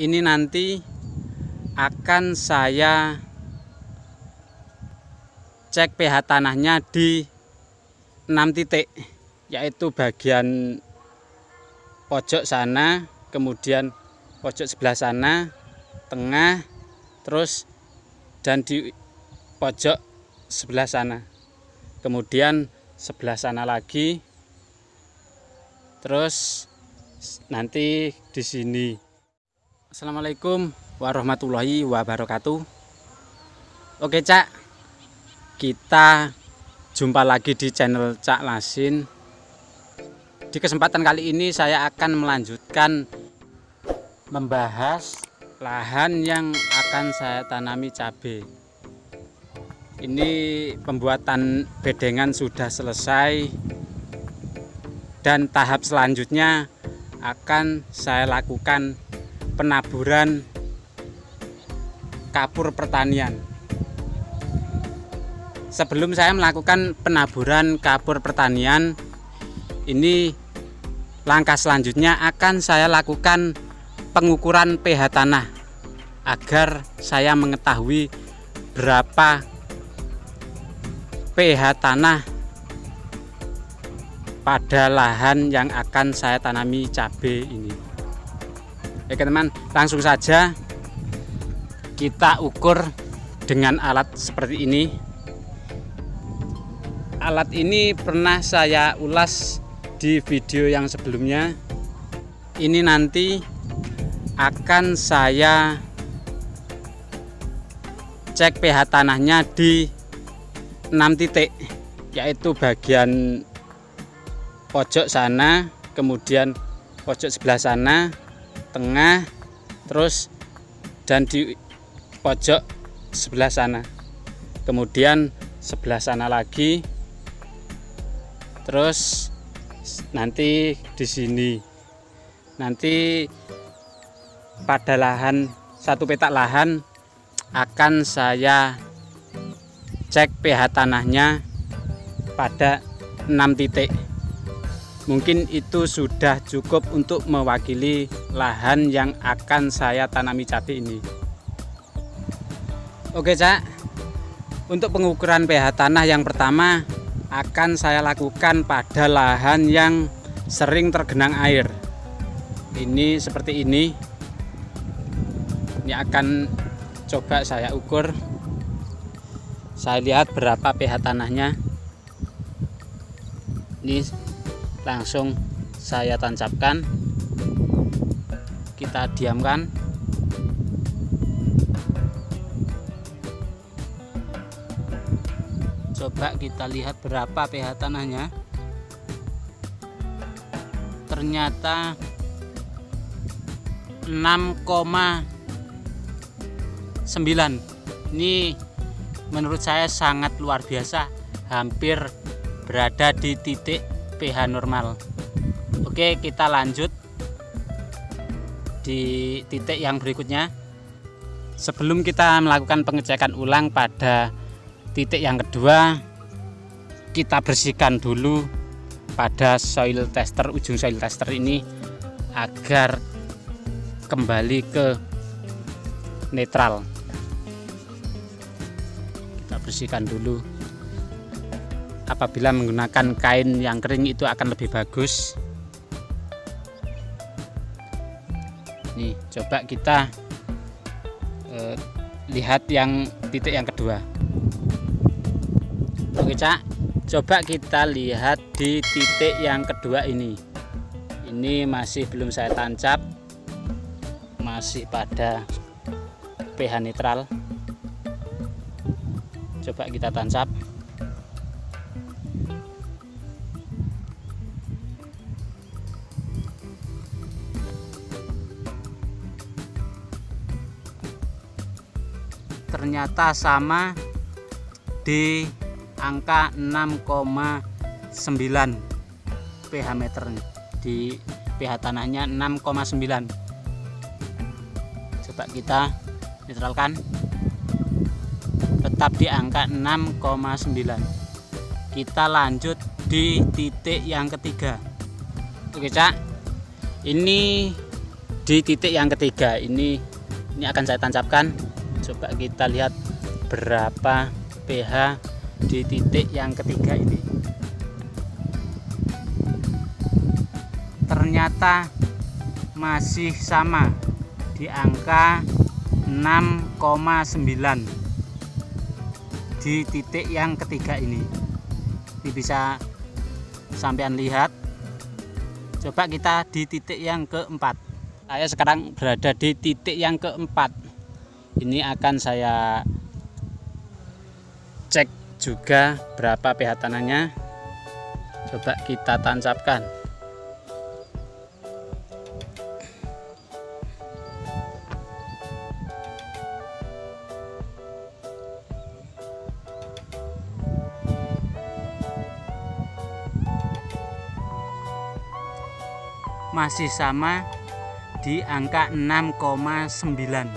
Ini nanti akan saya cek pH tanahnya di 6 titik, yaitu bagian pojok sana, kemudian pojok sebelah sana, tengah, terus dan di pojok sebelah sana, kemudian sebelah sana lagi, terus nanti di sini. Assalamualaikum warahmatullahi wabarakatuh. Oke Cak, kita jumpa lagi di channel Cak Lasin. Di kesempatan kali ini saya akan melanjutkan membahas lahan yang akan saya tanami cabai. Ini pembuatan bedengan sudah selesai, dan tahap selanjutnya akan saya lakukan penaburan kapur pertanian. Sebelum saya melakukan penaburan kapur pertanian, ini langkah selanjutnya akan saya lakukan pengukuran pH tanah agar saya mengetahui berapa pH tanah pada lahan yang akan saya tanami cabai ini. Oke teman, langsung saja kita ukur dengan alat seperti ini. Alat ini pernah saya ulas di video yang sebelumnya. Ini nanti akan saya cek pH tanahnya di 6 titik, yaitu bagian pojok sana, kemudian pojok sebelah sana, tengah, terus dan di pojok sebelah sana, kemudian sebelah sana lagi, terus nanti di sini. Nanti pada lahan, satu petak lahan akan saya cek pH tanahnya pada 6 titik. Mungkin itu sudah cukup untuk mewakili lahan yang akan saya tanami cabai ini. Oke Cak, untuk pengukuran pH tanah yang pertama akan saya lakukan pada lahan yang sering tergenang air. Ini seperti ini. Ini akan coba saya ukur. Saya lihat berapa pH tanahnya. Ini langsung saya tancapkan. Kita diamkan. Coba kita lihat berapa pH tanahnya. Ternyata 6,9. Ini menurut saya sangat luar biasa, hampir berada di titik pH normal. Oke, kita lanjut di titik yang berikutnya. Sebelum kita melakukan pengecekan ulang pada titik yang kedua, kita bersihkan dulu pada soil tester, ujung soil tester ini agar kembali ke netral. Kita bersihkan dulu. Apabila menggunakan kain yang kering itu akan lebih bagus. Nih, coba kita lihat yang titik yang kedua. Oke Cak, coba kita lihat di titik yang kedua ini. Ini masih belum saya tancap, masih pada pH netral. Coba kita tancap. Ternyata sama di angka 6,9 pH meter. Di pH tanahnya 6,9. Coba kita netralkan. Tetap di angka 6,9. Kita lanjut di titik yang ketiga. Oke Cak, ini di titik yang ketiga ini akan saya tancapkan. Coba kita lihat berapa pH di titik yang ketiga ini. Ternyata masih sama di angka 6,9 di titik yang ketiga ini. Ini bisa sampean lihat. Coba kita di titik yang keempat. Saya sekarang berada di titik yang keempat. Ini akan saya cek juga berapa pH tanahnya. Coba kita tancapkan. Masih sama di angka 6,9.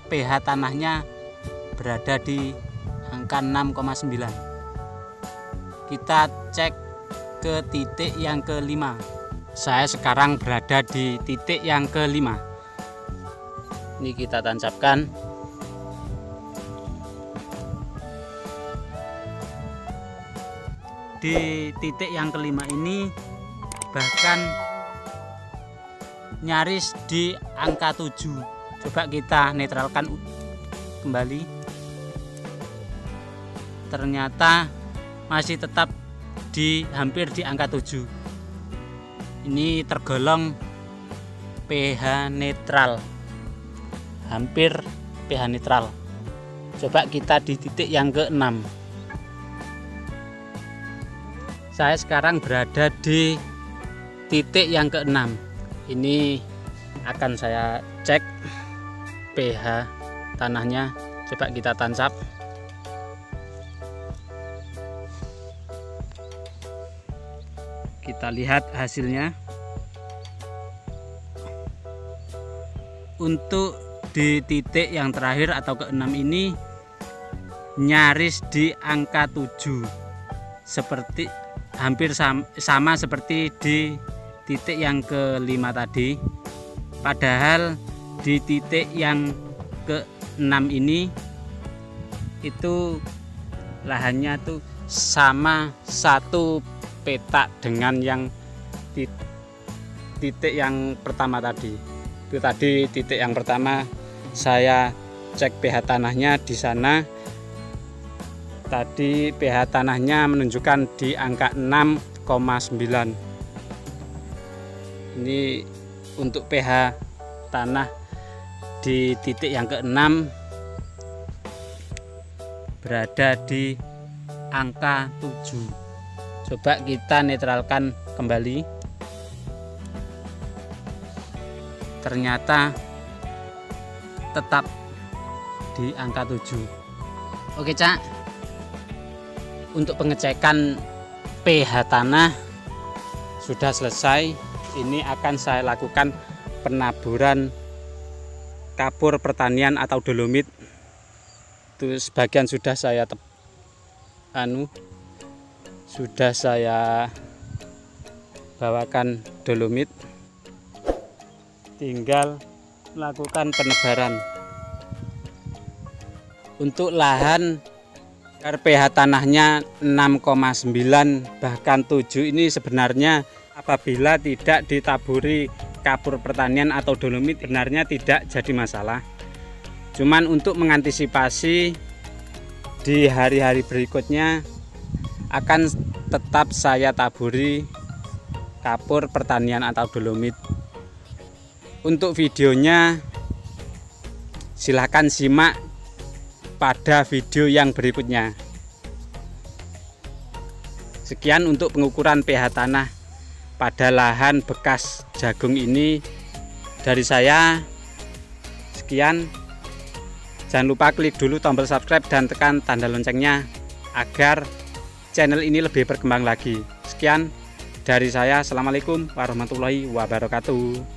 pH tanahnya berada di angka 6,9. Kita cek ke titik yang kelima. Saya sekarang berada di titik yang kelima. Ini kita tancapkan. Di titik yang kelima ini bahkan nyaris di angka 7. Coba kita netralkan kembali. Ternyata masih tetap hampir di angka 7. Ini tergolong pH netral, hampir pH netral. Coba kita di titik yang ke-6. Saya sekarang berada di titik yang ke-6. Ini akan saya cek pH tanahnya. Coba kita tancap. Kita lihat hasilnya. Untuk di titik yang terakhir atau ke-6 ini nyaris di angka 7. Seperti hampir sama seperti di titik yang kelima tadi. Padahal di titik yang ke-6 ini itu lahannya tuh sama satu petak dengan yang titik yang pertama tadi. Itu tadi titik yang pertama saya cek pH tanahnya di sana. Tadi pH tanahnya menunjukkan di angka 6,9. Ini untuk pH tanah di titik yang ke-6 berada di angka 7. Coba kita netralkan kembali. Ternyata tetap di angka 7. Oke, Cak. Untuk pengecekan pH tanah sudah selesai. Ini akan saya lakukan penaburan kapur pertanian atau dolomit. Itu sebagian sudah saya sudah saya bawakan dolomit. Tinggal melakukan penebaran. Untuk lahan pH tanahnya 6,9 bahkan 7 ini sebenarnya apabila tidak ditaburi kapur pertanian atau dolomit sebenarnya tidak jadi masalah. Cuman untuk mengantisipasi di hari-hari berikutnya akan tetap saya taburi kapur pertanian atau dolomit. Untuk videonya silahkan simak pada video yang berikutnya. Sekian untuk pengukuran pH tanah pada lahan bekas jagung ini dari saya. Sekian, jangan lupa klik dulu tombol subscribe dan tekan tanda loncengnya agar channel ini lebih berkembang lagi. Sekian dari saya, assalamualaikum warahmatullahi wabarakatuh.